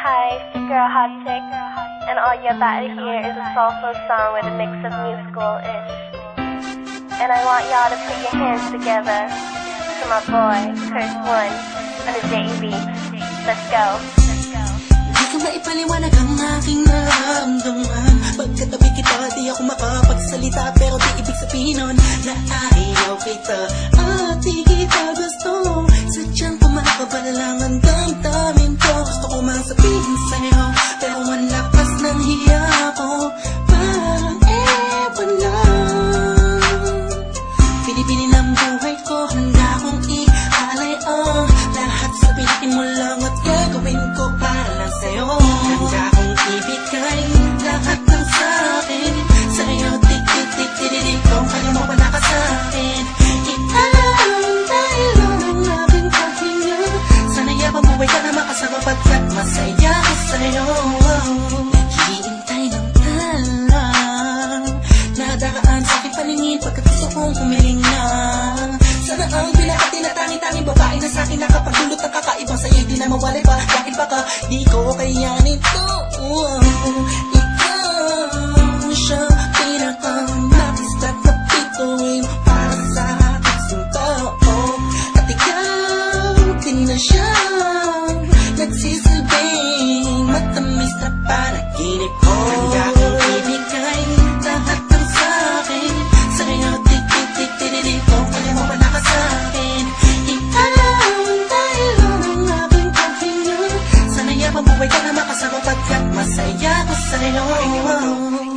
Hi, it's your girl Hot Chick, and all you're about to hear is a soulful song with a mix of musical-ish. And I want y'all to put your hands together to my boy, Curse One, on the JB. Let's go. Di ko maipaliwanag ang aking nararamdaman. Pagkatabi kita, di ako makapagsalita, pero di ibig sabihin nun na ayaw kita at di kita gusto. Sadyang kumakabala lang ang damdamin ko. Gusto ko mang sabihin sa'yo, pero ang lakas ng hiya ko. Parang ewan lang. Pinipili ng buhay ko, handa kong ialay ang lahat. Sabihin mo lang at gagawin ko para lang sa'yo. Handa kong ibigay lahat ng sa'kin sa'yo. Tik-tik-tik-tik-tik kung kaya mo pa nakasakin. Iaalay lang ang aking paghinga. Sana'y mabuhay ka na makasama pagkat masaya ko sa'yo. Naghihintay ng talang nadaraan sa aking paningin pagkat gusto kong humiling na. Sana ang pinaka-tinatangi-tanging babae na sa'kin nakapagdulot ng kakaibang sa'yo di na mawalay pa. Dahil baka di ko kayanin to. Ikaw siya pinaka-nais at napituin para sa aking tao. At ikaw din na siya nagsisilbing matamis na panaginip ko. Handa kong ibigay lahat ng sa'kin sa'yo. Tik-tik-tik-tik-tik kung kaya mo pa nakasakin. Iaalay lang ang aking paghinga. Sana'y mabuhay ka na makasama pagkat masaya ko sa'yo.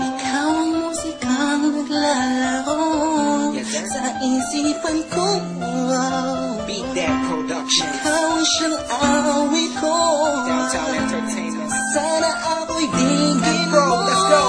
Ikaw ang musikang naglalaro sa isipan ko. Beat That Production. Ikaw ang siyang awit ko. Downtown Entertainment. Sana ako'y digin mo. Let's go.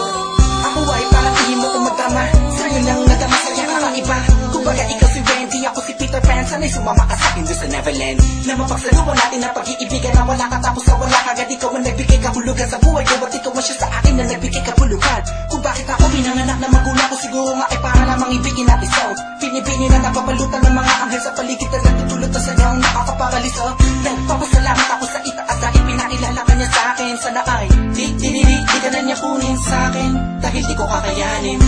Ako ay paratingin mo kung magtama. Sa'yo lang nadama sa'yo kakaiba. Kumbaga ikaw si Wendy, ako si Peter Pan. Sana'y sumama ka sa'kin doon sa Neverland. Na mapagsaluhan natin na pag-iibigan na wala ka tapos sa wala kagad. Ikaw ang nagbigay kahulugan sa buhay ko. At ikaw ang siya sa akin na nagbigay kahulugan. Kung bakit ako pinanganak na magulang ko, siguro nga ay para lamang ibigin natin so. Pinipini na napapalutan ng mga anghel sa paligid na nagtutulot na sadyang nakakaparaliso. Nagpapasalamat ako sa itaas dahil pinakilala ka niya sa akin. Sana ay di ka na niya kunin sa akin dahil di ko kakayanin.